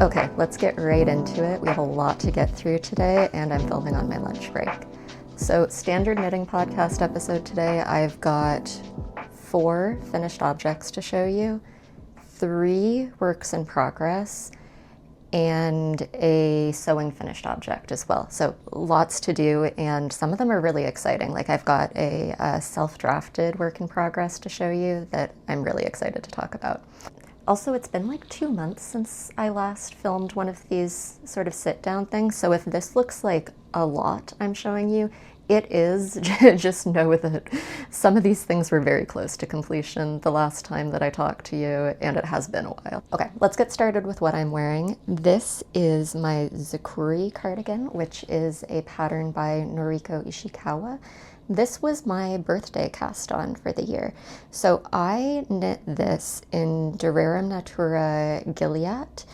Okay, let's get right into it. We have a lot to get through today, and I'm filming on my lunch break. So, standard knitting podcast episode today. I've got 4 finished objects to show you, 3 works in progress, and a sewing finished object as well. So lots to do, and some of them are really exciting. Like I've got a self-drafted work in progress to show you that I'm really excited to talk about. Also, it's been like 2 months since I last filmed one of these sort of sit-down things, so if this looks like a lot I'm showing you, it is. Just know that some of these things were very close to completion the last time that I talked to you, and it has been a while. Okay, let's get started with what I'm wearing. This is my Zakkuri cardigan, which is a pattern by Noriko Ichikawa. This was my birthday cast on for the year. So I knit this in Rerum Natura Gilliatt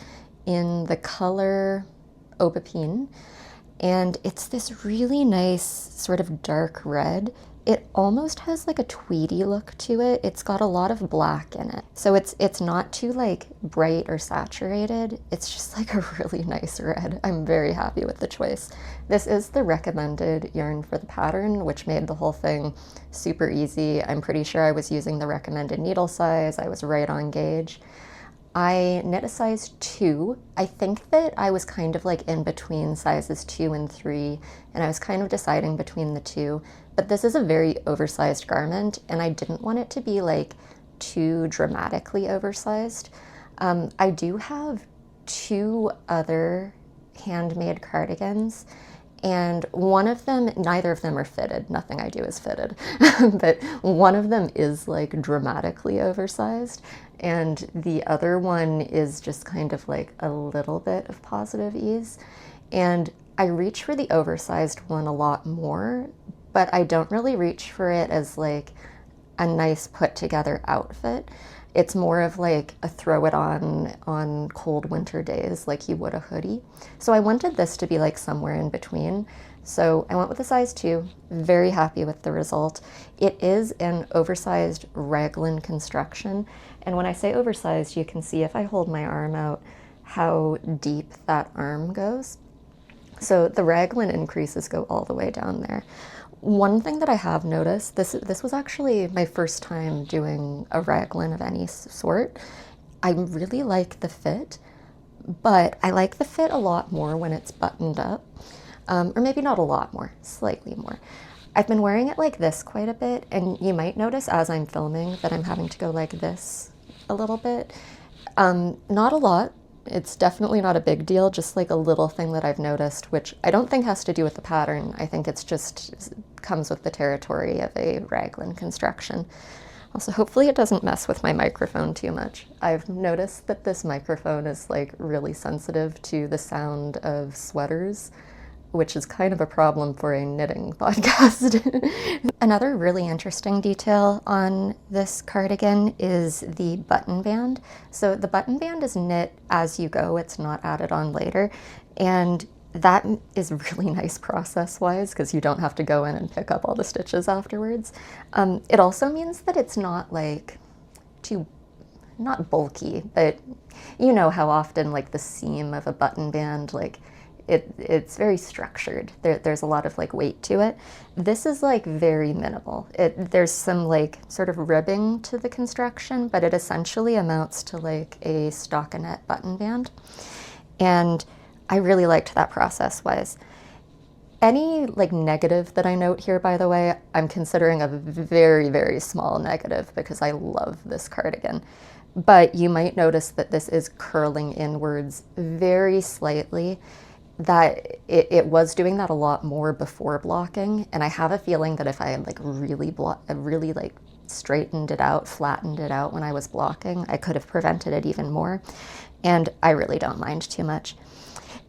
in the color Aubepine. And it's this really nice sort of dark red. It almost has like a tweedy look to it. It's got a lot of black in it. So it's not too like bright or saturated. It's just like a really nice red. I'm very happy with the choice. This is the recommended yarn for the pattern, which made the whole thing super easy. I'm pretty sure I was using the recommended needle size. I was right on gauge. I knit a size 2. I think that I was kind of like in between sizes 2 and 3, and I was kind of deciding between the two, but this is a very oversized garment, and I didn't want it to be like too dramatically oversized. I do have 2 other handmade cardigans, and one of them, neither of them are fitted, nothing I do is fitted, but one of them is like dramatically oversized, and the other one is just kind of like a little bit of positive ease. And I reach for the oversized one a lot more, but I don't really reach for it as like a nice put together outfit. It's more of like a throw it on cold winter days like you would a hoodie. So I wanted this to be like somewhere in between. So I went with a size 2, very happy with the result. It is an oversized raglan construction. And when I say oversized, you can see if I hold my arm out how deep that arm goes. So the raglan increases go all the way down there. One thing that I have noticed, this was actually my first time doing a raglan of any sort. I really like the fit, but I like the fit a lot more when it's buttoned up. Or maybe not a lot more, slightly more. I've been wearing it like this quite a bit, and you might notice as I'm filming that I'm having to go like this a little bit. Not a lot. It's definitely not a big deal, just like a little thing that I've noticed, which I don't think has to do with the pattern. I think it's just comes with the territory of a raglan construction. Also, hopefully it doesn't mess with my microphone too much. I've noticed that this microphone is like really sensitive to the sound of sweaters, which is kind of a problem for a knitting podcast. Another really interesting detail on this cardigan is the button band. So the button band is knit as you go, it's not added on later. And that is really nice process-wise because you don't have to go in and pick up all the stitches afterwards. It also means that it's not like not bulky, but you know how often like the seam of a button band, like it's very structured. There's a lot of like weight to it. This is like very minimal. There's some like sort of ribbing to the construction, but it essentially amounts to like a stockinette button band. And I really liked that process-wise. Any like negative that I note here, by the way, I'm considering a very, very small negative because I love this cardigan. But you might notice that this is curling inwards very slightly. That it was doing that a lot more before blocking, and I have a feeling that if I had like really like straightened it out, flattened it out when I was blocking, I could have prevented it even more, and I really don't mind too much.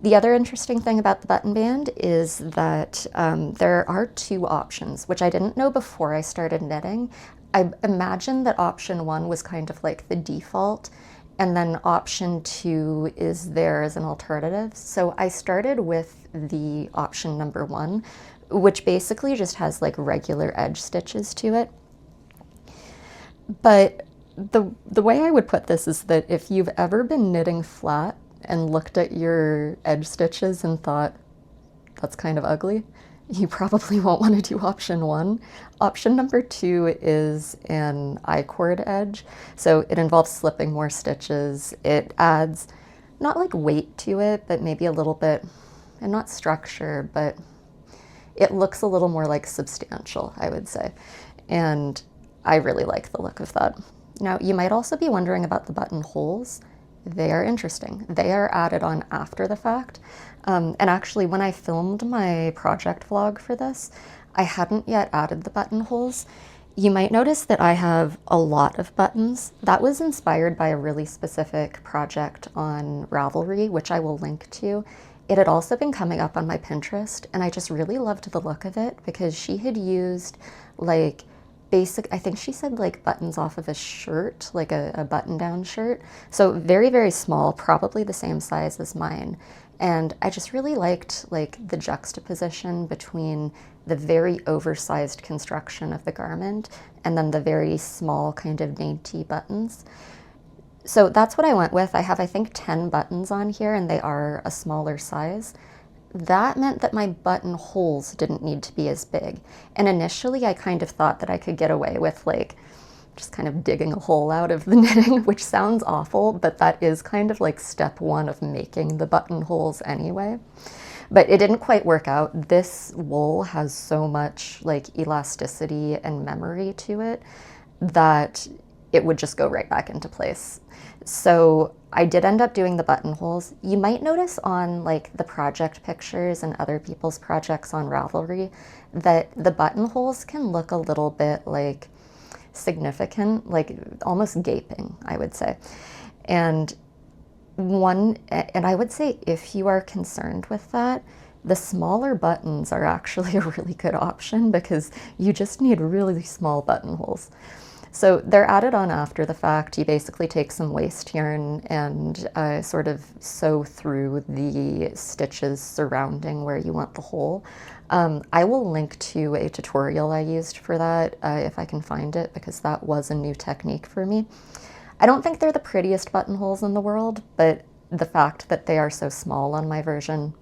The other interesting thing about the button band is that there are 2 options, which I didn't know before I started knitting. I imagined that option 1 was kind of like the default, and then option 2 is there as an alternative. So I started with the option number 1, which basically just has like regular edge stitches to it. But the way I would put this is that if you've ever been knitting flat and looked at your edge stitches and thought, that's kind of ugly, you probably won't want to do option 1. Option number 2 is an I-cord edge. So it involves slipping more stitches. It adds not like weight to it, but maybe a little bit, and not structure, but it looks a little more like substantial, I would say. And I really like the look of that. Now, you might also be wondering about the buttonholes. They are interesting. They are added on after the fact. And actually, when I filmed my project vlog for this, I hadn't yet added the buttonholes. You might notice that I have a lot of buttons. That was inspired by a really specific project on Ravelry, which I will link to. It had also been coming up on my Pinterest, and I just really loved the look of it because she had used like basic, I think she said like buttons off of a shirt, like a button-down shirt. So very, very small, probably the same size as mine. And I just really liked like the juxtaposition between the very oversized construction of the garment and then the very small kind of dainty buttons. So that's what I went with. I have, I think, 10 buttons on here, and they are a smaller size. That meant that my buttonholes didn't need to be as big. And initially I kind of thought that I could get away with like just kind of digging a hole out of the knitting, which sounds awful, but that is kind of like step 1 of making the buttonholes anyway. But it didn't quite work out. This wool has so much like elasticity and memory to it that it would just go right back into place. So I did end up doing the buttonholes. You might notice on like the project pictures and other people's projects on Ravelry that the buttonholes can look a little bit like significant, like almost gaping, I would say. And I would say if you are concerned with that, the smaller buttons are actually a really good option because you just need really small buttonholes. So they're added on after the fact. You basically take some waste yarn and sort of sew through the stitches surrounding where you want the hole. I will link to a tutorial I used for that if I can find it, because that was a new technique for me. I don't think they're the prettiest buttonholes in the world, but the fact that they are so small on my version,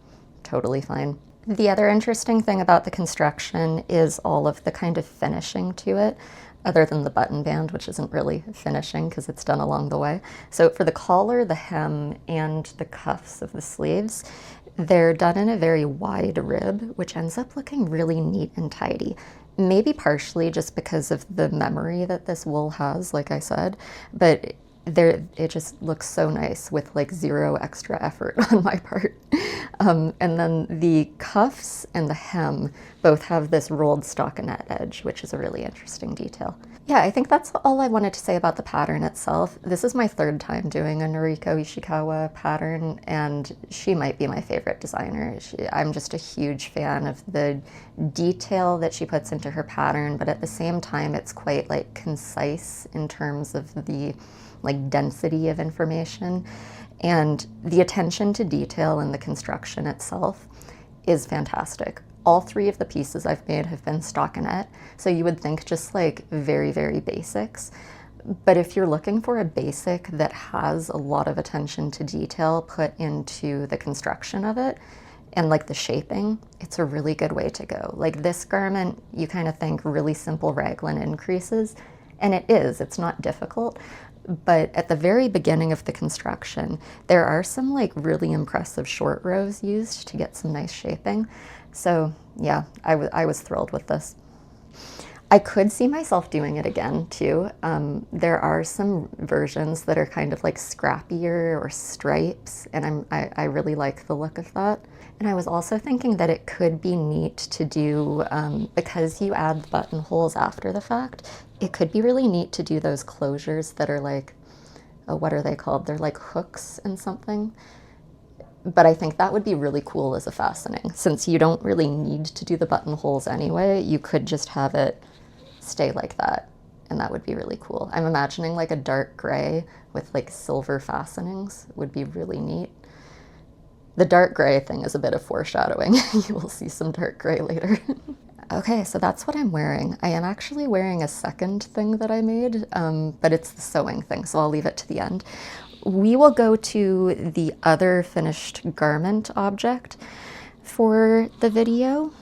totally fine. The other interesting thing about the construction is all of the kind of finishing to it, other than the button band, which isn't really finishing because it's done along the way. So for the collar, the hem, and the cuffs of the sleeves, they're done in a very wide rib, which ends up looking really neat and tidy. Maybe partially just because of the memory that this wool has, like I said, but it just looks so nice with like zero extra effort on my part. And then the cuffs and the hem both have this rolled stockinette edge, which is a really interesting detail. Yeah, I think that's all I wanted to say about the pattern itself. This is my 3rd time doing a Noriko Ichikawa pattern, and she might be my favorite designer. I'm just a huge fan of the detail that she puts into her pattern, but at the same time, it's quite like concise in terms of the like density of information, and the attention to detail in the construction itself is fantastic. All 3 of the pieces I've made have been stockinette, so you would think just like very, very basics. But if you're looking for a basic that has a lot of attention to detail put into the construction of it, and like the shaping, it's a really good way to go. Like this garment, you kind of think really simple raglan increases, and it is, it's not difficult. But at the very beginning of the construction, there are some like really impressive short rows used to get some nice shaping. So yeah, I was thrilled with this. I could see myself doing it again too. There are some versions that are kind of like scrappier or stripes, and I really like the look of that. And I was also thinking that it could be neat to do, because you add the buttonholes after the fact, it could be really neat to do those closures that are like, oh, what are they called? They're like hooks and something. But I think that would be really cool as a fastening. Since you don't really need to do the buttonholes anyway, you could just have it stay like that, and that would be really cool. I'm imagining like a dark gray with like silver fastenings would be really neat. The dark gray thing is a bit of foreshadowing. You will see some dark gray later. Okay, so that's what I'm wearing. I am actually wearing a second thing that I made, but it's the sewing thing, so I'll leave it to the end. we will go to the other finished garment object for the video,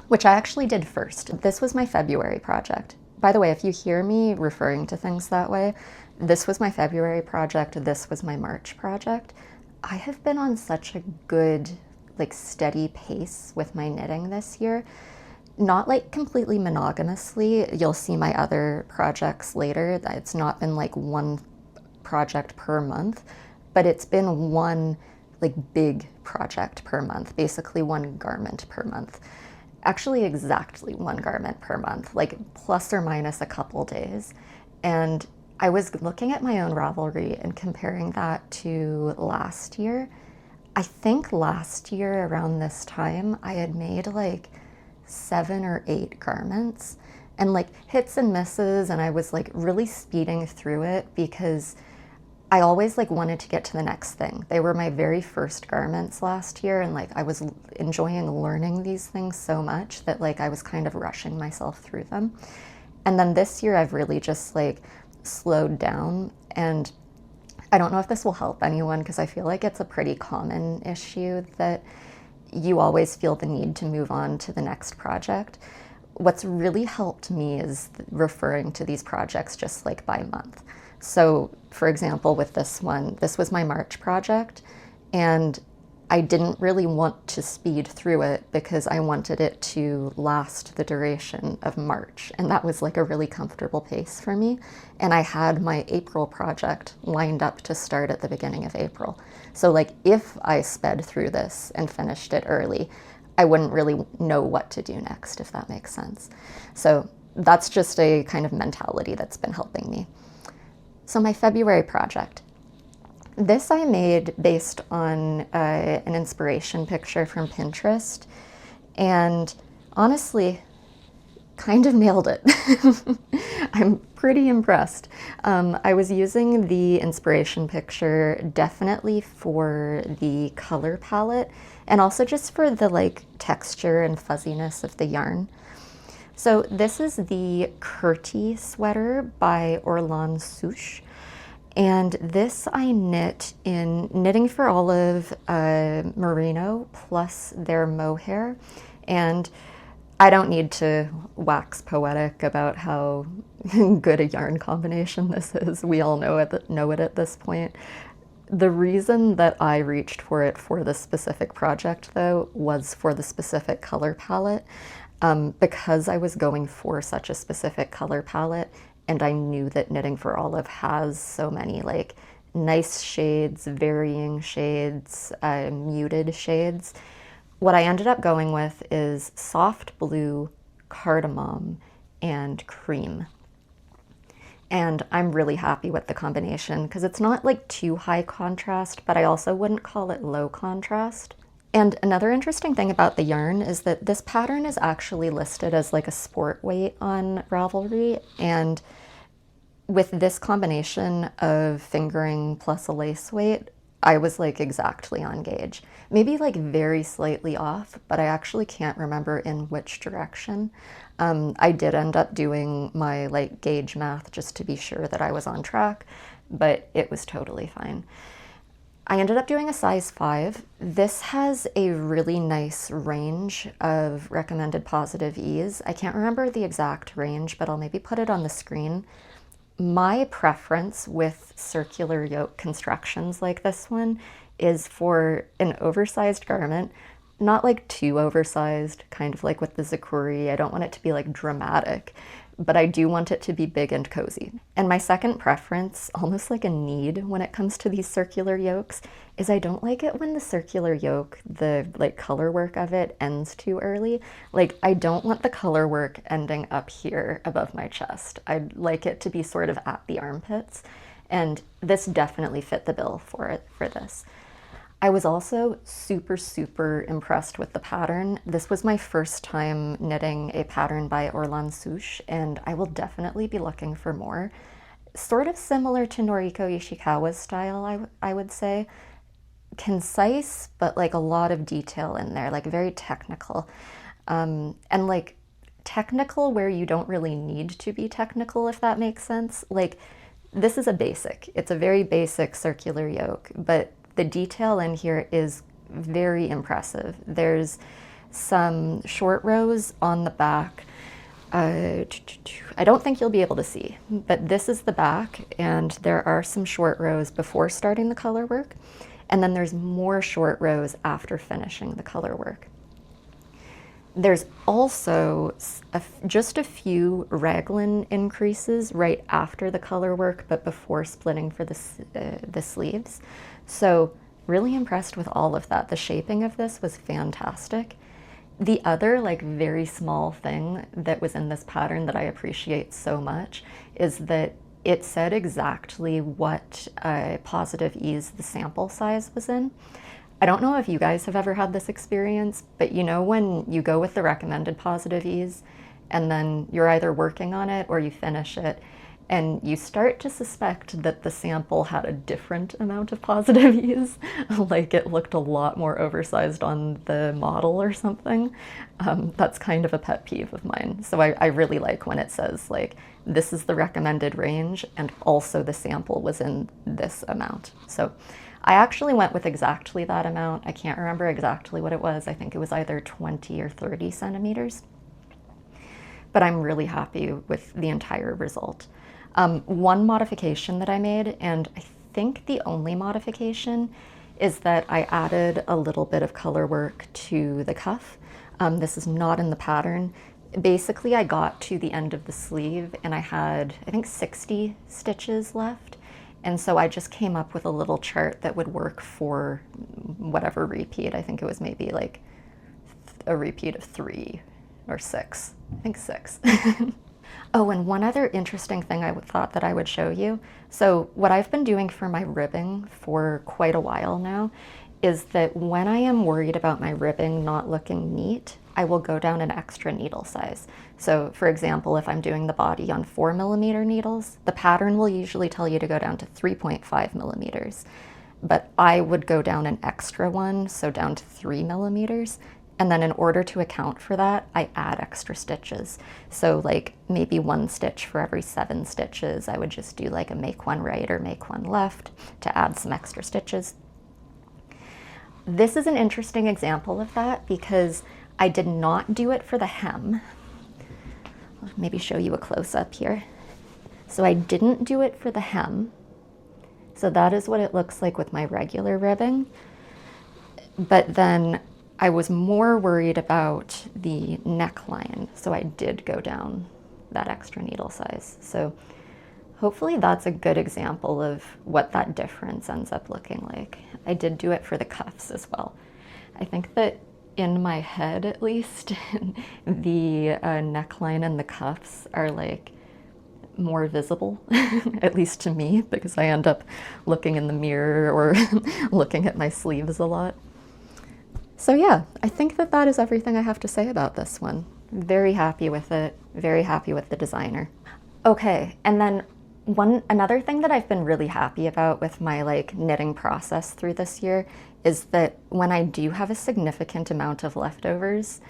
which I actually did first. This was my February project. By the way, if you hear me referring to things that way, this was my February project, this was my March project. I have been on such a good, like, steady pace with my knitting this year. Not like completely monogamously. You'll see my other projects later. It's not been like one project per month, but it's been one like big project per month, basically one garment per month. Actually, exactly one garment per month, like plus or minus a couple days. And I was looking at my own Ravelry and comparing that to last year. I think last year around this time, I had made like 7 or 8 garments and like hits and misses, and I was like really speeding through it because I always like wanted to get to the next thing. They were my very first garments last year, and like I was enjoying learning these things so much that like I was kind of rushing myself through them. And then this year I've really just like slowed down, and I don't know if this will help anyone because I feel like it's a pretty common issue that you always feel the need to move on to the next project. What's really helped me is referring to these projects just like by month. So for example, with this one, this was my March project, and I didn't really want to speed through it because I wanted it to last the duration of March. And that was like a really comfortable pace for me. And I had my April project lined up to start at the beginning of April. So like if I sped through this and finished it early, I wouldn't really know what to do next, if that makes sense. So that's just a kind of mentality that's been helping me. So my February project. This I made based on an inspiration picture from Pinterest, and honestly, kind of nailed it. I'm pretty impressed. I was using the inspiration picture definitely for the color palette and also just for the like texture and fuzziness of the yarn. So this is the Kerti Sweater by Orlane Sucche. And this I knit in Knitting for Olive Merino plus their Mohair. And I don't need to wax poetic about how good a yarn combination this is. We all know it at this point. The reason that I reached for it for this specific project, though, was for the specific color palette. Because I was going for such a specific color palette, and I knew that Knitting for Olive has so many like nice shades, varying shades, muted shades. What I ended up going with is soft blue, cardamom, and cream. And I'm really happy with the combination because it's not like too high contrast, but I also wouldn't call it low contrast. And another interesting thing about the yarn is that this pattern is actually listed as like a sport weight on Ravelry, and with this combination of fingering plus a lace weight, I was like exactly on gauge. Maybe like very slightly off, but I actually can't remember in which direction. I did end up doing my like gauge math just to be sure that I was on track, but it was totally fine. I ended up doing a size 5. This has a really nice range of recommended positive ease. I can't remember the exact range, but I'll maybe put it on the screen. My preference with circular yoke constructions like this one is for an oversized garment, not like too oversized, kind of like with the Zakkuri. I don't want it to be like dramatic, but I do want it to be big and cozy. And my second preference, almost like a need when it comes to these circular yokes, is I don't like it when the circular yoke, the like color work of it ends too early. Like I don't want the color work ending up here above my chest. I'd like it to be sort of at the armpits, and this definitely fit the bill for this. I was also super, super impressed with the pattern. This was my first time knitting a pattern by Orlane Sucche, and I will definitely be looking for more. Sort of similar to Noriko Ichikawa's style, I would say. Concise, but like a lot of detail in there, like very technical. And like technical where you don't really need to be technical, if that makes sense. Like This is a basic. It's a very basic circular yoke, but the detail in here is very impressive. There's some short rows on the back. I don't think you'll be able to see, but this is the back, and there are some short rows before starting the color work, and then there's more short rows after finishing the color work. There's also just a few raglan increases right after the color work, but before splitting for the sleeves. So really impressed with all of that. The shaping of this was fantastic. The other like very small thing that was in this pattern that I appreciate so much is that it said exactly what positive ease the sample size was in. I don't know if you guys have ever had this experience, but you know when you go with the recommended positive ease and then you're either working on it or you finish it and you start to suspect that the sample had a different amount of positive ease, like it looked a lot more oversized on the model or something. That's kind of a pet peeve of mine. So I really like when it says like, this is the recommended range and also the sample was in this amount. So I actually went with exactly that amount. I can't remember exactly what it was. I think it was either 20 or 30 centimeters. But I'm really happy with the entire result. One modification that I made, and I think the only modification, is that I added a little bit of color work to the cuff. This is not in the pattern. Basically, I got to the end of the sleeve and I had, I think, 60 stitches left. And so I just came up with a little chart that would work for whatever repeat. I think it was maybe like a repeat of 3 or 6. I think 6. Oh, and one other interesting thing I thought that I would show you. So what I've been doing for my ribbing for quite a while now is that when I am worried about my ribbing not looking neat, I will go down an extra needle size. So for example, if I'm doing the body on 4mm needles, the pattern will usually tell you to go down to 3.5mm. But I would go down an extra one, so down to 3mm. And then in order to account for that, I add extra stitches. So like maybe 1 stitch for every 7 stitches, I would just do like a make one right or make one left to add some extra stitches. This is an interesting example of that because I did not do it for the hem. I'll maybe show you a close-up here. So I didn't do it for the hem. So that is what it looks like with my regular ribbing. But then I was more worried about the neckline, so I did go down that extra needle size. So hopefully that's a good example of what that difference ends up looking like. I did do it for the cuffs as well. I think that in my head, at least, the neckline and the cuffs are like more visible, at least to me, because I end up looking in the mirror or looking at my sleeves a lot. So yeah, I think that that is everything I have to say about this one. Very happy with it, very happy with the designer. Okay, and then another thing that I've been really happy about with my like knitting process through this year is that when I do have a significant amount of leftovers,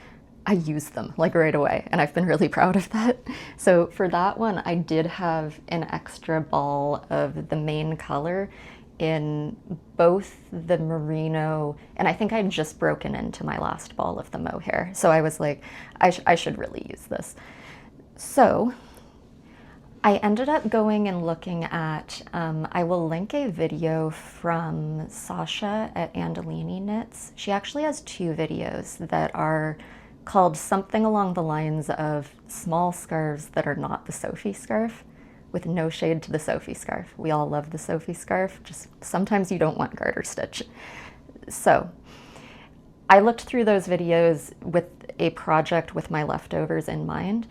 I use them like right away, and I've been really proud of that. So for that one, I did have an extra ball of the main color in both the merino, and I think I'd just broken into my last ball of the mohair. So I was like, I should really use this. So I ended up going and looking at, I will link a video from Sasha at Andolini Knits. She actually has 2 videos that are called something along the lines of small scarves that are not the Sophie scarf, with no shade to the Sophie scarf. We all love the Sophie scarf, just sometimes you don't want garter stitch. So I looked through those videos with a project with my leftovers in mind,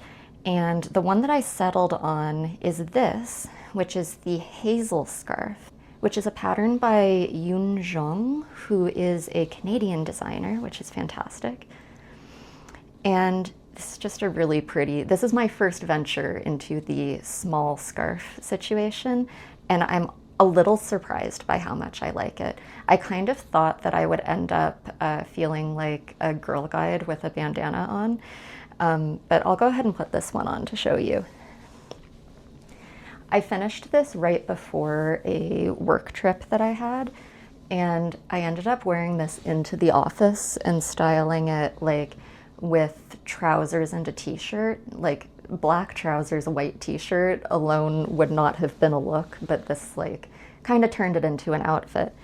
and the one that I settled on is this, which is the Hazel Scarf, which is a pattern by Jeong, who is a Canadian designer, which is fantastic. And this is just a really pretty, this is my first venture into the small scarf situation, and I'm a little surprised by how much I like it. I kind of thought that I would end up feeling like a girl guide with a bandana on, but I'll go ahead and put this one on to show you. I finished this right before a work trip that I had, and I ended up wearing this into the office and styling it like with trousers and a t-shirt. Like black trousers, a white t-shirt alone would not have been a look, but this like kind of turned it into an outfit.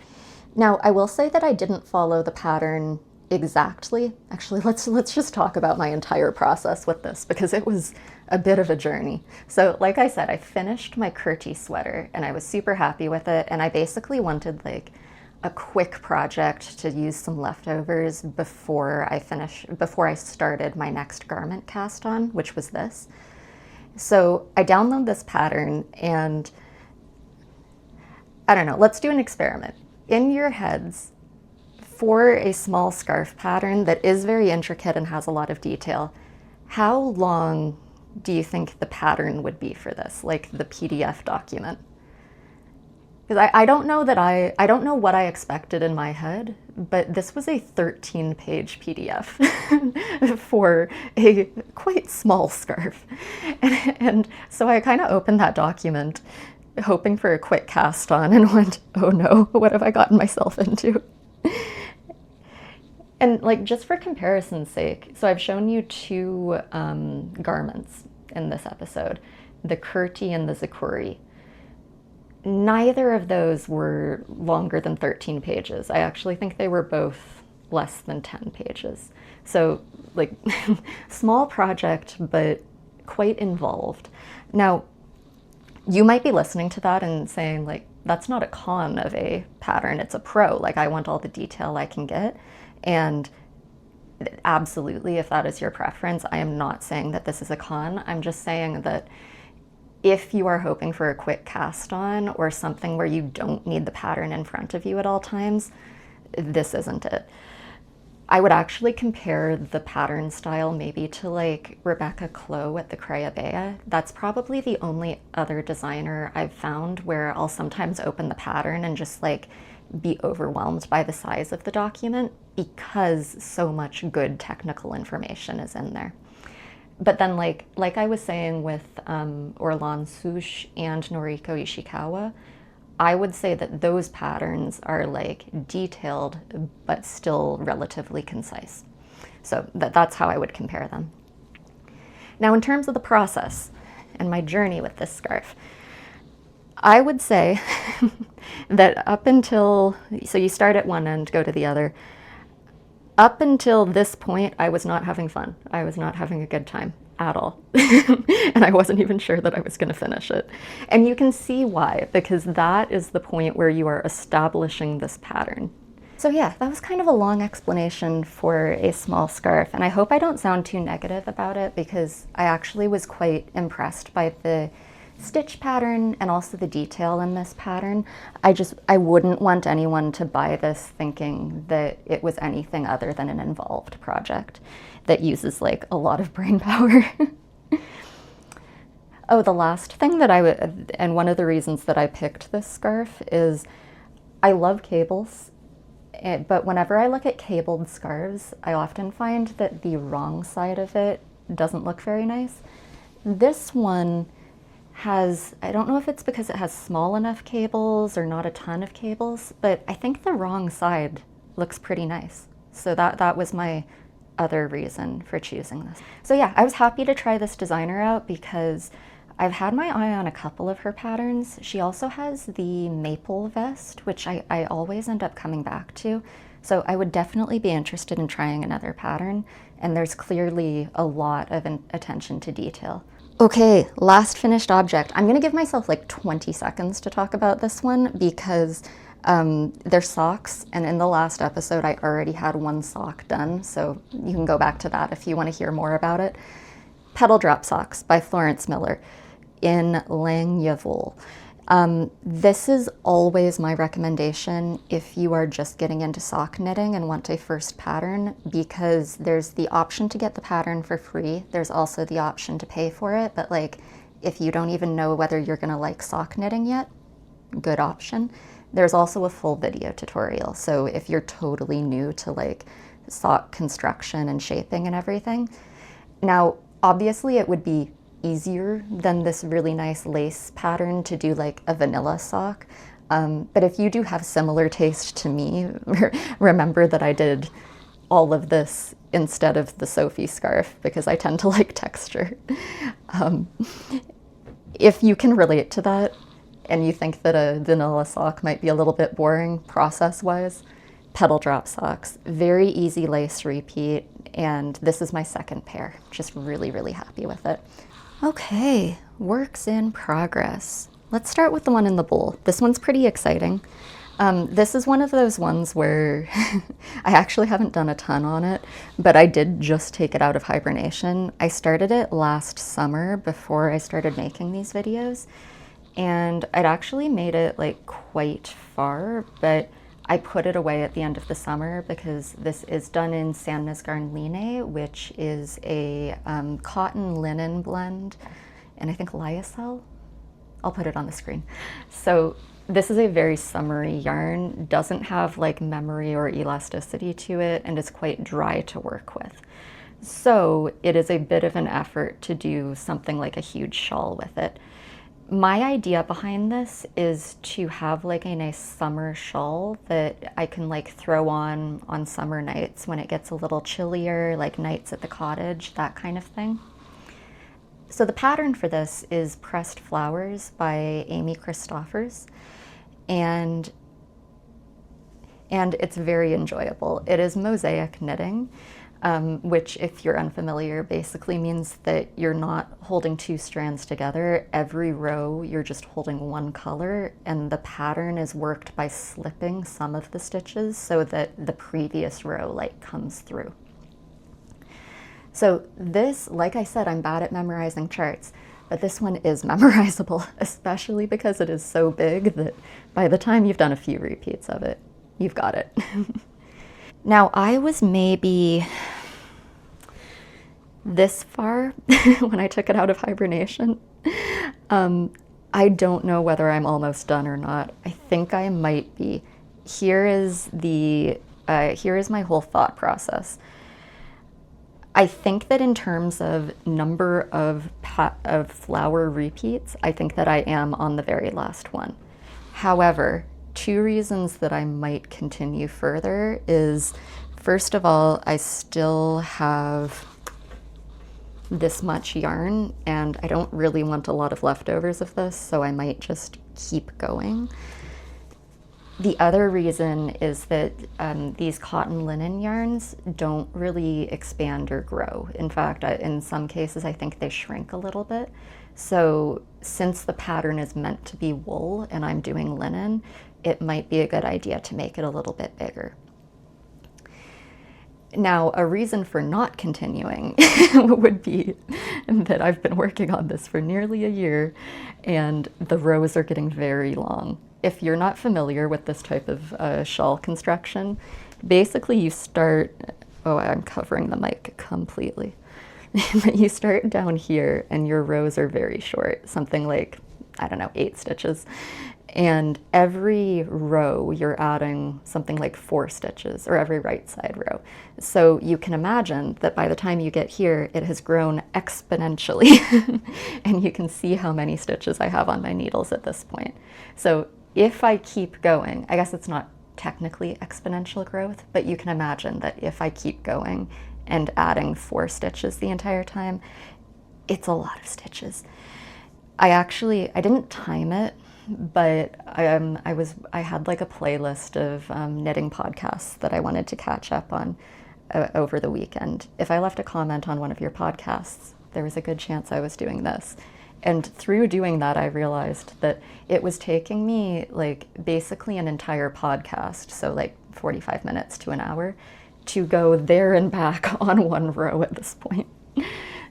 Now, I will say that I didn't follow the pattern exactly. Actually, let's just talk about my entire process with this because it was a bit of a journey. So like I said, I finished my Kerti sweater and I was super happy with it, and I basically wanted like a quick project to use some leftovers before I started my next garment cast on, which was this. So I download this pattern and I don't know, let's do an experiment. In your heads, for a small scarf pattern that is very intricate and has a lot of detail, how long do you think the pattern would be for this, like the PDF document? Because I don't know that I don't know what I expected in my head, but this was a 13-page PDF for a quite small scarf. And so I kind of opened that document hoping for a quick cast on and went, oh no, what have I gotten myself into? And like, just for comparison's sake, so I've shown you two garments in this episode, the Kerti and the Zakkuri. Neither of those were longer than 13 pages. I actually think they were both less than 10 pages. So like, small project, but quite involved. Now, you might be listening to that and saying like, that's not a con of a pattern, it's a pro. Like, I want all the detail I can get. And absolutely, if that is your preference, I am not saying that this is a con. I'm just saying that if you are hoping for a quick cast on or something where you don't need the pattern in front of you at all times, this isn't it. I would actually compare the pattern style maybe to like Rebecca Clow at the Crayabea. That's probably the only other designer I've found where I'll sometimes open the pattern and just like be overwhelmed by the size of the document because so much good technical information is in there. But then like I was saying with Orlane Sucche and Noriko Ichikawa, I would say that those patterns are like detailed but still relatively concise. So that's how I would compare them. Now, in terms of the process and my journey with this scarf, I would say that up until, so you start at one end, go to the other. Up until this point, I was not having fun. I was not having a good time at all. And I wasn't even sure that I was going to finish it. And you can see why, because that is the point where you are establishing this pattern. So yeah, that was kind of a long explanation for a small scarf, and I hope I don't sound too negative about it because I actually was quite impressed by the stitch pattern and also the detail in this pattern. I wouldn't want anyone to buy this thinking that it was anything other than an involved project that uses like a lot of brain power. Oh, the last thing that and one of the reasons that I picked this scarf is I love cables, but whenever I look at cabled scarves, I often find that the wrong side of it doesn't look very nice. This one has, I don't know if it's because it has small enough cables or not a ton of cables, but I think the wrong side looks pretty nice. So that was my other reason for choosing this. So yeah, I was happy to try this designer out because I've had my eye on a couple of her patterns. She also has the maple vest, which I always end up coming back to. So I would definitely be interested in trying another pattern, and there's clearly a lot of attention to detail. Okay, last finished object. I'm gonna give myself like 20 seconds to talk about this one because they're socks, and in the last episode I already had one sock done, so you can go back to that if you want to hear more about it. Petal Drop Socks by Florence Miller in Jawoll. This is always my recommendation if you are just getting into sock knitting and want a first pattern, because there's the option to get the pattern for free. There's also the option to pay for it, but like if you don't even know whether you're gonna like sock knitting yet, good option. There's also a full video tutorial, so if you're totally new to like sock construction and shaping and everything. Now, obviously it would be easier than this really nice lace pattern to do like a vanilla sock. But if you do have similar taste to me, remember that I did all of this instead of the Sophie scarf because I tend to like texture. If you can relate to that and you think that a vanilla sock might be a little bit boring process-wise, Petal drop socks, very easy lace repeat, and this is my second pair. Just really, really happy with it. Okay, works in progress. Let's start with the one in the bowl. This one's pretty exciting. This is one of those ones where I actually haven't done a ton on it, but I did just take it out of hibernation. I started it last summer before I started making these videos, and I'd actually made it like quite far, but I put it away at the end of the summer because this is done in Sandnes Garn Line, which is a cotton linen blend, and I think lyocell. I'll put it on the screen. So this is a very summery yarn, doesn't have like memory or elasticity to it, and is quite dry to work with. So it is a bit of an effort to do something like a huge shawl with it. My idea behind this is to have like a nice summer shawl that I can like throw on summer nights when it gets a little chillier, like nights at the cottage, that kind of thing. So the pattern for this is Pressed Flowers by Amy Christoffers, and it's very enjoyable. It is mosaic knitting, which, if you're unfamiliar, basically means that you're not holding two strands together. Every row, you're just holding one color, and the pattern is worked by slipping some of the stitches so that the previous row like comes through. So this, like I said, I'm bad at memorizing charts, but this one is memorizable, especially because it is so big that by the time you've done a few repeats of it, you've got it. Now, I was maybe this far when I took it out of hibernation. I don't know whether I'm almost done or not. I think I might be. Here is my whole thought process. I think that in terms of number of flower repeats, I think that I am on the very last one. However, two reasons that I might continue further is, first of all, I still have this much yarn and I don't really want a lot of leftovers of this, so I might just keep going. The other reason is that these cotton linen yarns don't really expand or grow. In fact, in some cases, I think they shrink a little bit. So since the pattern is meant to be wool and I'm doing linen, it might be a good idea to make it a little bit bigger. Now, a reason for not continuing would be that I've been working on this for nearly a year and the rows are getting very long. If you're not familiar with this type of shawl construction, basically you start, oh, I'm covering the mic completely. You start down here and your rows are very short, something like, I don't know, 8 stitches. And every row you're adding something like 4 stitches, or every right side row. So you can imagine that by the time you get here, it has grown exponentially. And you can see how many stitches I have on my needles at this point. So if I keep going, I guess it's not technically exponential growth, but you can imagine that if I keep going and adding 4 stitches the entire time, it's a lot of stitches. I didn't time it, but I had like a playlist of knitting podcasts that I wanted to catch up on over the weekend. If I left a comment on one of your podcasts, there was a good chance I was doing this. And through doing that, I realized that it was taking me like basically an entire podcast, so like 45 minutes to an hour, to go there and back on one row at this point.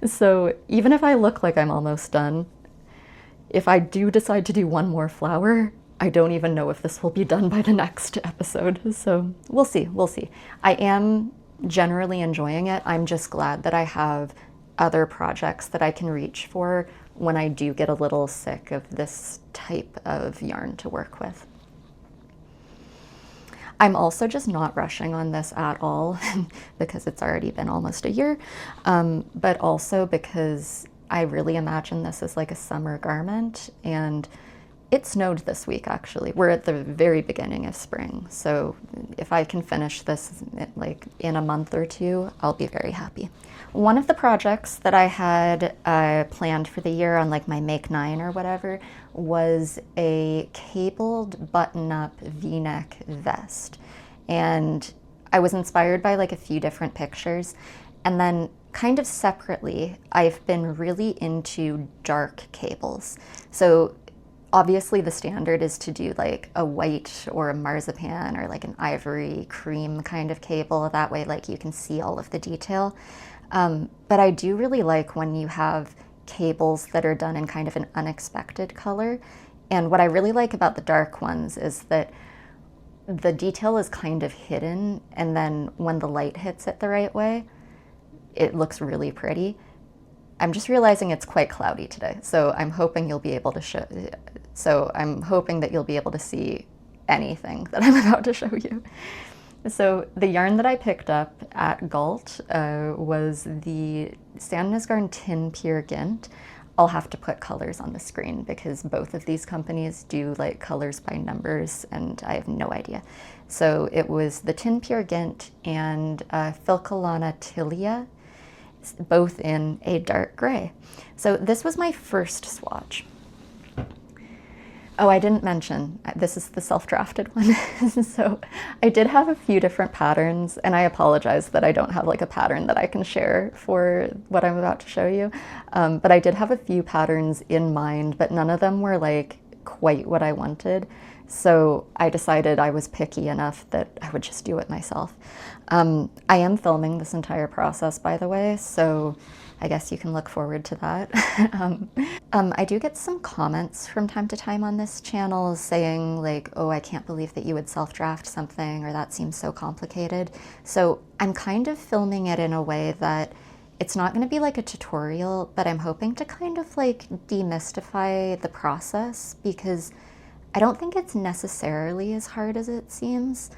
So even if I look like I'm almost done, if I do decide to do one more flower, I don't even know if this will be done by the next episode. So we'll see, we'll see. I am generally enjoying it. I'm just glad that I have other projects that I can reach for when I do get a little sick of this type of yarn to work with. I'm also just not rushing on this at all because it's already been almost a year, but also because I really imagine this as like a summer garment, and it snowed this week actually. We're at the very beginning of spring, so if I can finish this like in a month or two, I'll be very happy. One of the projects that I had planned for the year on like my Make 9 or whatever was a cabled button-up V-neck vest. And I was inspired by like a few different pictures. And then kind of separately, I've been really into dark cables. So obviously the standard is to do like a white or a marzipan or like an ivory cream kind of cable. That way like you can see all of the detail. But I do really like when you have cables that are done in kind of an unexpected color. And what I really like about the dark ones is that the detail is kind of hidden, and then when the light hits it the right way, it looks really pretty. I'm just realizing it's quite cloudy today, so I'm hoping you'll be able to see anything that I'm about to show you. So the yarn that I picked up at Gynt was the Sandnes Garn Tynn Pure Gynt. I'll have to put colors on the screen because both of these companies do like colors by numbers and I have no idea. So it was the Tynn Pure Gynt and Filcolana Tilia, both in a dark gray. So this was my first swatch. Oh, I didn't mention, this is the self-drafted one. So I did have a few different patterns, and I apologize that I don't have like a pattern that I can share for what I'm about to show you. But I did have a few patterns in mind, but none of them were like quite what I wanted. So I decided I was picky enough that I would just do it myself. I am filming this entire process, by the way, so I guess you can look forward to that. I do get some comments from time to time on this channel saying like, oh, I can't believe that you would self-draft something, or that seems so complicated. So I'm kind of filming it in a way that it's not going to be like a tutorial, but I'm hoping to kind of like demystify the process because I don't think it's necessarily as hard as it seems.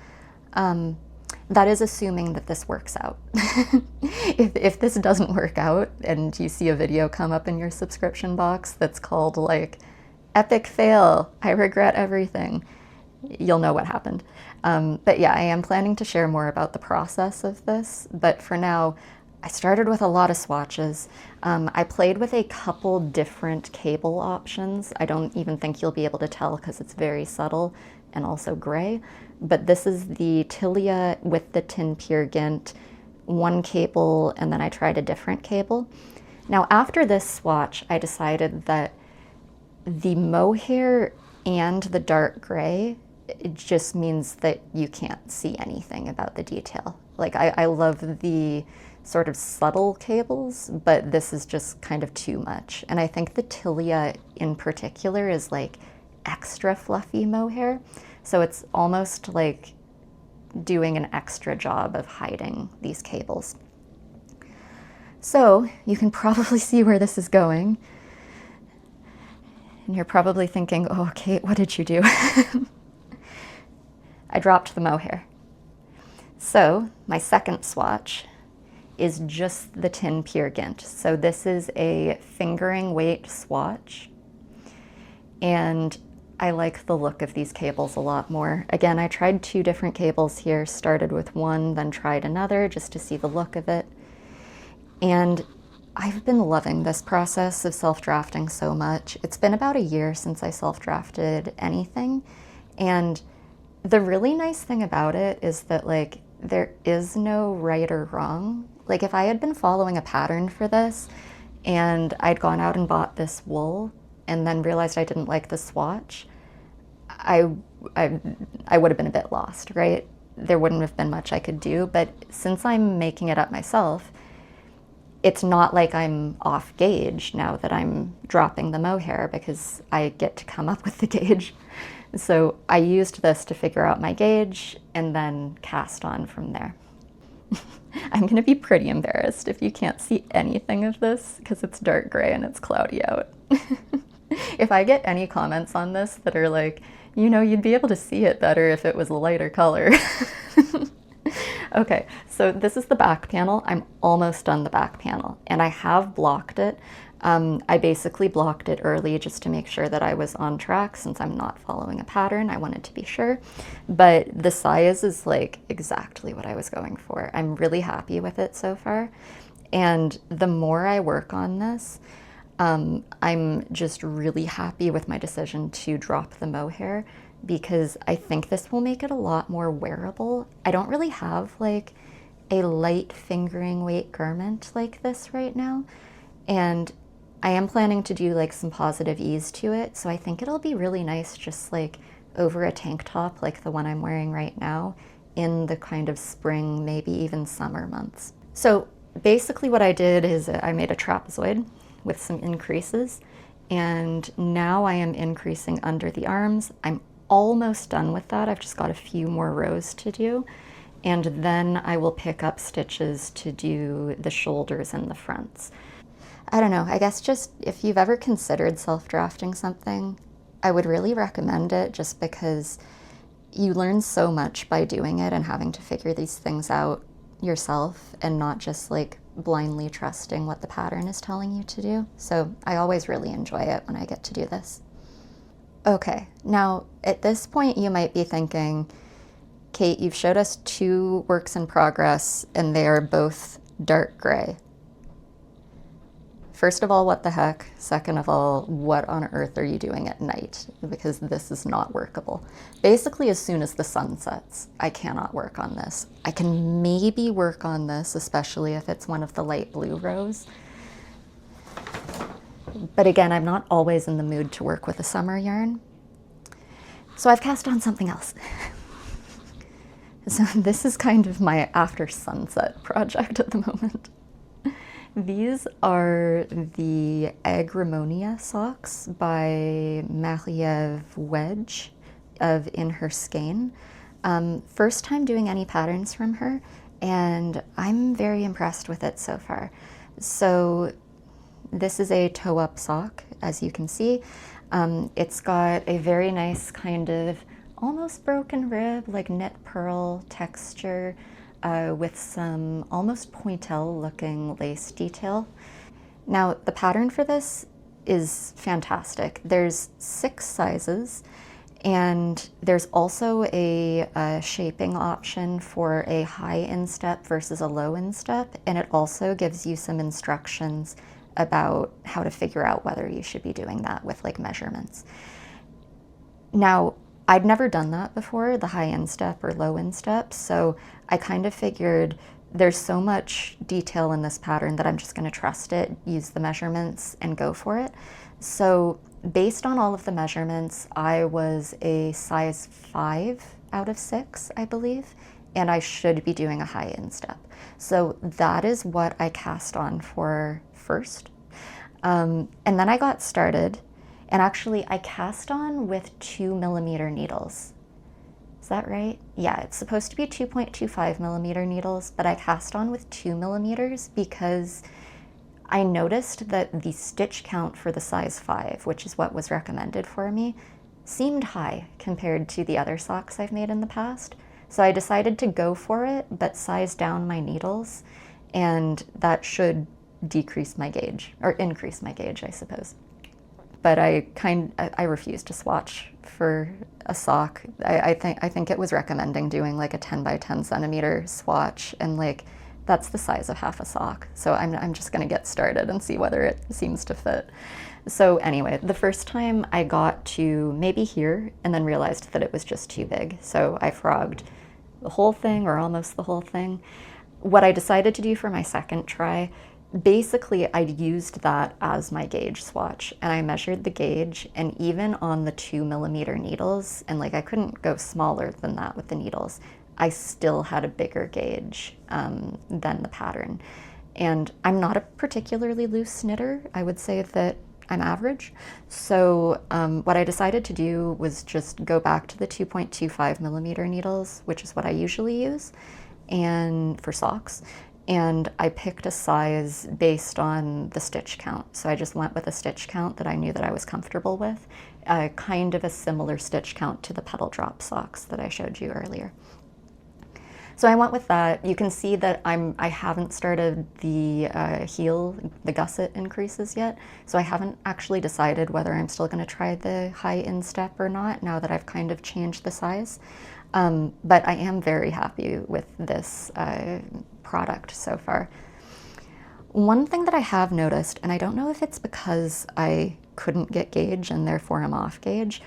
That is assuming that this works out. If this doesn't work out and you see a video come up in your subscription box that's called like, epic fail, I regret everything, you'll know what happened. But yeah, I am planning to share more about the process of this, but for now, I started with a lot of swatches. I played with a couple different cable options. I don't even think you'll be able to tell because it's very subtle and also gray. But this is the Tilia with the Tynn Pure Gynt, one cable, and then I tried a different cable. Now after this swatch, I decided that the mohair and the dark gray, it just means that you can't see anything about the detail. Like I love the sort of subtle cables, but this is just kind of too much. And I think the Tilia in particular is like extra fluffy mohair. So it's almost like doing an extra job of hiding these cables. So you can probably see where this is going. And you're probably thinking, oh, Kate, what did you do? I dropped the mohair. So my second swatch is just the Tynn Pure Gynt. So this is a fingering weight swatch. And I like the look of these cables a lot more. Again, I tried two different cables here, started with one, then tried another just to see the look of it. And I've been loving this process of self-drafting so much. It's been about a year since I self-drafted anything. And the really nice thing about it is that like, there is no right or wrong. Like if I had been following a pattern for this and I'd gone out and bought this wool and then realized I didn't like the swatch, I would have been a bit lost, right? There wouldn't have been much I could do, but since I'm making it up myself, it's not like I'm off gauge now that I'm dropping the mohair because I get to come up with the gauge. So I used this to figure out my gauge and then cast on from there. I'm gonna be pretty embarrassed if you can't see anything of this because it's dark gray and it's cloudy out. If I get any comments on this that are like, you know, you'd be able to see it better if it was a lighter color. Okay, so this is the back panel. I'm almost done the back panel, and I have blocked it. I basically blocked it early just to make sure that I was on track since I'm not following a pattern. I wanted to be sure. But the size is like exactly what I was going for. I'm really happy with it so far. And the more I work on this, I'm just really happy with my decision to drop the mohair because I think this will make it a lot more wearable. I don't really have like a light fingering weight garment like this right now. And I am planning to do like some positive ease to it, so I think it'll be really nice just like over a tank top like the one I'm wearing right now in the kind of spring, maybe even summer months. So basically what I did is I made a trapezoid with some increases, and now I am increasing under the arms. I'm almost done with that. I've just got a few more rows to do, and then I will pick up stitches to do the shoulders and the fronts. I don't know, I guess just if you've ever considered self-drafting something, I would really recommend it just because you learn so much by doing it and having to figure these things out yourself and not just like blindly trusting what the pattern is telling you to do. So I always really enjoy it when I get to do this. Okay, now at this point you might be thinking, Kate, you've showed us 2 works in progress and they are both dark gray. First of all, what the heck? Second of all, what on earth are you doing at night? Because this is not workable. Basically, as soon as the sun sets, I cannot work on this. I can maybe work on this, especially if it's one of the light blue rows. But again, I'm not always in the mood to work with a summer yarn. So I've cast on something else. So this is kind of my after sunset project at the moment. These are the Agrimonia Socks by Wedge of In Her Skein. First time doing any patterns from her, and I'm very impressed with it so far. So this is a toe-up sock, as you can see. It's got a very nice kind of almost broken rib, like knit pearl texture, with some almost pointelle looking lace detail. Now the pattern for this is fantastic. There's 6 sizes, and there's also a shaping option for a high instep versus a low instep, and it also gives you some instructions about how to figure out whether you should be doing that with like measurements. Now, I'd never done that before, the high instep or low instep, so I kind of figured there's so much detail in this pattern that I'm just going to trust it, use the measurements, and go for it. So based on all of the measurements, I was a size 5 out of 6, I believe, and I should be doing a high instep. So that is what I cast on for first. And then I got started. And actually, I cast on with 2mm needles. Is that right? Yeah, it's supposed to be 2.25mm needles, but I cast on with 2mm because I noticed that the stitch count for the size 5, which is what was recommended for me, seemed high compared to the other socks I've made in the past. So I decided to go for it, but size down my needles, and that should decrease my gauge, or increase my gauge, I suppose. But I refuse to swatch for a sock. I think it was recommending doing like a 10 by 10 centimeter swatch, and like that's the size of half a sock. So I'm just gonna get started and see whether it seems to fit. So anyway, the first time I got to maybe here and then realized that it was just too big. So I frogged the whole thing, or almost the whole thing. What I decided to do for my second try, basically I used that as my gauge swatch, and I measured the gauge, and even on the 2mm needles, and like I couldn't go smaller than that with the needles, I still had a bigger gauge than the pattern. And I'm not a particularly loose knitter. I would say that I'm average. So what I decided to do was just go back to the 2.25mm needles, which is what I usually use, and for socks. And I picked a size based on the stitch count. So I just went with a stitch count that I knew that I was comfortable with, kind of a similar stitch count to the Petal drop socks that I showed you earlier. So I went with that. You can see that I haven't started the heel, the gusset increases yet. So I haven't actually decided whether I'm still going to try the high instep or not now that I've kind of changed the size. But I am very happy with this product so far. One thing that I have noticed, and I don't know if it's because I couldn't get gauge and therefore I'm off gauge,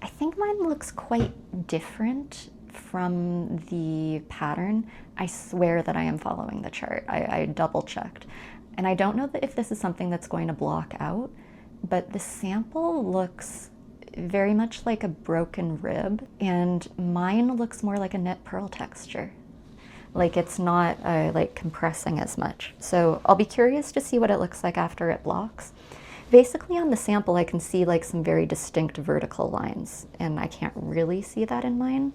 I think mine looks quite different from the pattern. I swear that I am following the chart. I double checked. And I don't know if this is something that's going to block out, but the sample looks very much like a broken rib, and mine looks more like a knit pearl texture. Like it's not like compressing as much. So I'll be curious to see what it looks like after it blocks. Basically on the sample I can see like some very distinct vertical lines, and I can't really see that in mine,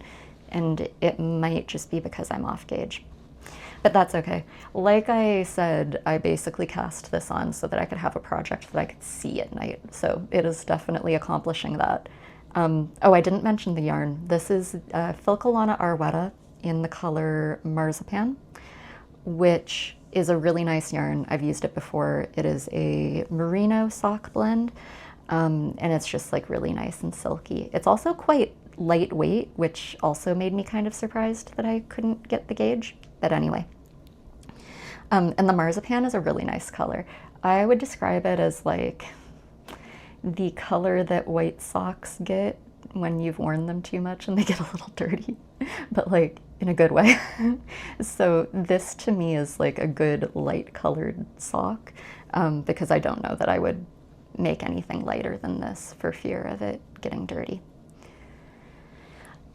and it might just be because I'm off gauge. But that's okay. Like I said, I basically cast this on so that I could have a project that I could see at night. So it is definitely accomplishing that. Oh, I didn't mention the yarn. This is Filcolana Arwetta in the color Marzipan, which is a really nice yarn. I've used it before. It is a Merino sock blend, and it's just like really nice and silky. It's also quite lightweight, which also made me kind of surprised that I couldn't get the gauge. But anyway, and the Marzipan is a really nice color. I would describe it as like the color that white socks get when you've worn them too much and they get a little dirty, but like in a good way. So this to me is like a good light colored sock, because I don't know that I would make anything lighter than this for fear of it getting dirty.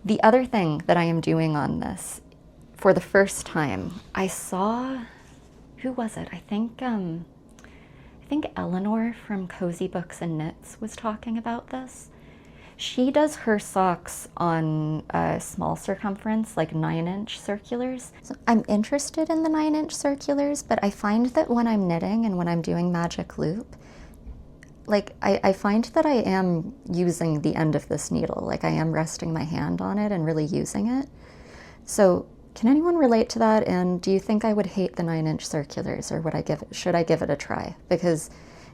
The other thing that I am doing on this, for the first time, I saw, who was it? I think Eleanor from Cozy Books and Knits was talking about this. She does her socks on small circumference, like 9-inch circulars. So I'm interested in the 9-inch circulars, but I find that when I'm knitting and when I'm doing magic loop, like I find that I am using the end of this needle, like I am resting my hand on it and really using it. So can anyone relate to that? And do you think I would hate the 9-inch circulars, or should I give it a try? Because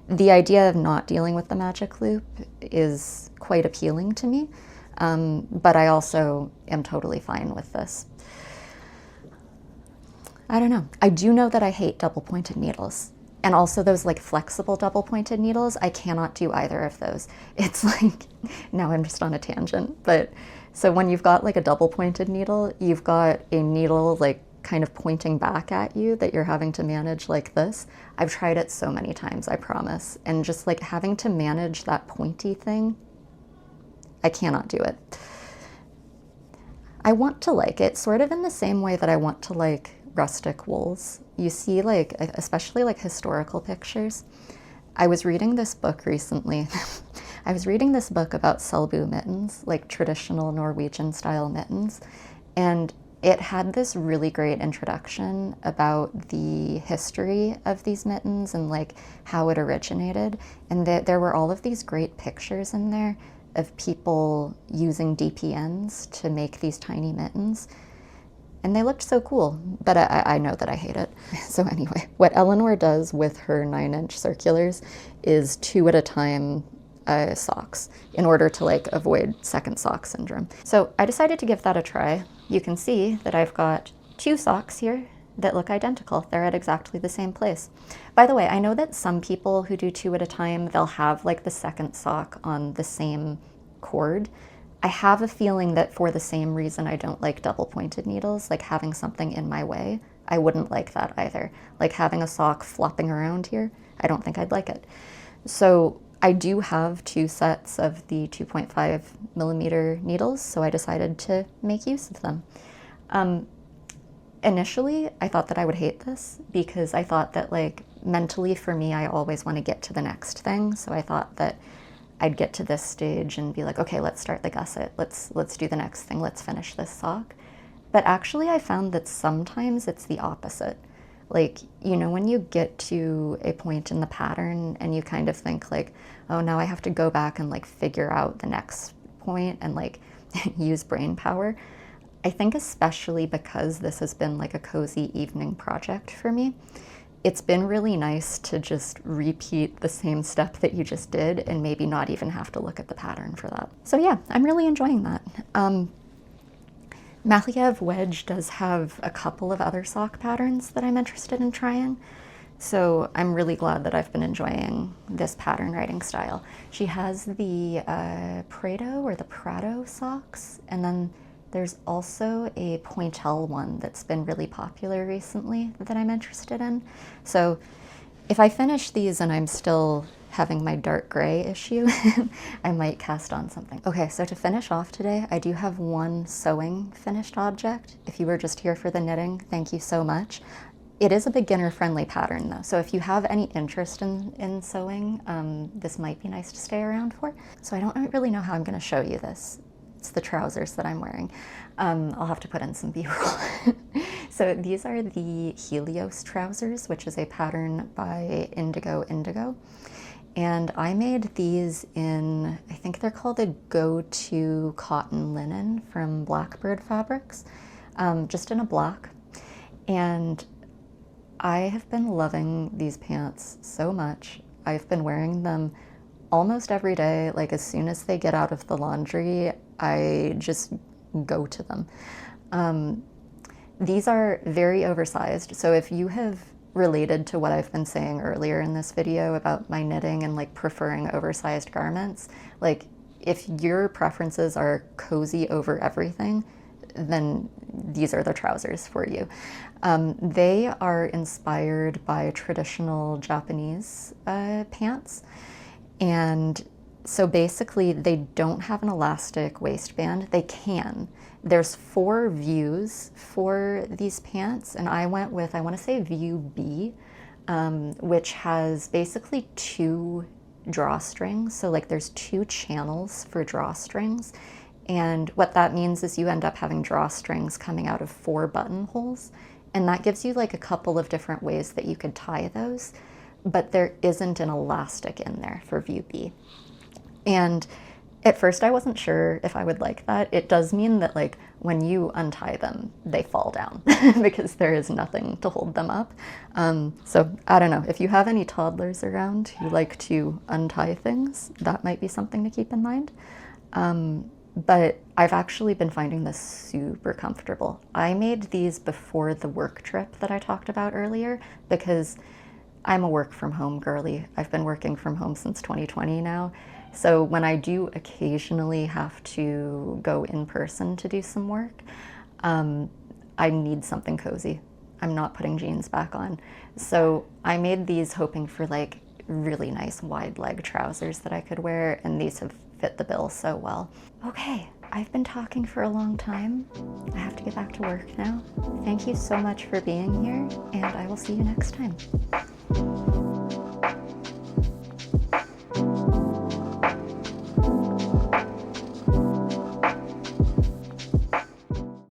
the idea of not dealing with the magic loop is quite appealing to me, but I also am totally fine with this. I don't know. I do know that I hate double-pointed needles. And also those like flexible double-pointed needles, I cannot do either of those. It's like, now I'm just on a tangent, but so when you've got like a double-pointed needle, you've got a needle like kind of pointing back at you that you're having to manage like this. I've tried it so many times, I promise. And just like having to manage that pointy thing, I cannot do it. I want to like it sort of in the same way that I want to like rustic wools. You see like, especially like historical pictures. I was reading this book recently. I was reading this book about selbu mittens, like traditional Norwegian style mittens. And it had this really great introduction about the history of these mittens and like how it originated. And there were all of these great pictures in there of people using DPNs to make these tiny mittens. And they looked so cool, but I know that I hate it. So anyway, what Eleanor does with her 9-inch circulars is 2 at a time socks in order to like avoid second sock syndrome. So I decided to give that a try. You can see that I've got 2 socks here that look identical. They're at exactly the same place. By the way, I know that some people who do 2 at a time, they'll have like the second sock on the same cord. I have a feeling that for the same reason I don't like double-pointed needles, like having something in my way, I wouldn't like that either. Like having a sock flopping around here, I don't think I'd like it. So I do have 2 sets of the 2.5 millimeter needles, so I decided to make use of them. Initially, I thought that I would hate this because I thought that like mentally for me, I always want to get to the next thing. So I thought that I'd get to this stage and be like, okay, let's start the gusset. Let's do the next thing. Let's finish this sock. But actually I found that sometimes it's the opposite. Like, you know, when you get to a point in the pattern and you kind of think like, oh, now I have to go back and like figure out the next point and like use brain power. I think especially because this has been like a cozy evening project for me, it's been really nice to just repeat the same step that you just did and maybe not even have to look at the pattern for that. So yeah, I'm really enjoying that. Maliev Wedge does have a couple of other sock patterns that I'm interested in trying. So I'm really glad that I've been enjoying this pattern writing style. She has the Prado or the Prado socks, and then there's also a Petal one that's been really popular recently that I'm interested in. So if I finish these and I'm still having my dark gray issue, I might cast on something. Okay, so to finish off today, I do have one sewing finished object. If you were just here for the knitting, thank you so much. It is a beginner-friendly pattern though, so if you have any interest in sewing, this might be nice to stay around for. So I don't really know how I'm gonna show you this. It's the trousers that I'm wearing. I'll have to put in some B-roll. So these are the Helios Trousers, which is a pattern by Indigo. And I made these in, I think they're called a Go-To Cotton Linen from Blackbird Fabrics, just in a black. And I have been loving these pants so much. I've been wearing them almost every day. Like as soon as they get out of the laundry, I just go to them. These are very oversized. So if you have related to what I've been saying earlier in this video about my knitting and like preferring oversized garments, like if your preferences are cozy over everything, then these are the trousers for you. They are inspired by traditional Japanese pants. And so basically they don't have an elastic waistband. They can. There's 4 views for these pants, and I went with, I want to say view B, which has basically 2 drawstrings. So like there's 2 channels for drawstrings. And what that means is you end up having drawstrings coming out of 4 buttonholes. And that gives you like a couple of different ways that you could tie those, but there isn't an elastic in there for view B. And at first I wasn't sure if I would like that. It does mean that like when you untie them, they fall down because there is nothing to hold them up. So I don't know, if you have any toddlers around who like to untie things, that might be something to keep in mind. But I've actually been finding this super comfortable. I made these before the work trip that I talked about earlier because I'm a work from home girly. I've been working from home since 2020 now. So when I do occasionally have to go in person to do some work, I need something cozy. I'm not putting jeans back on. So I made these hoping for like really nice wide leg trousers that I could wear, and these have fit the bill so well. Okay, I've been talking for a long time. I have to get back to work now. Thank you so much for being here, and I will see you next time.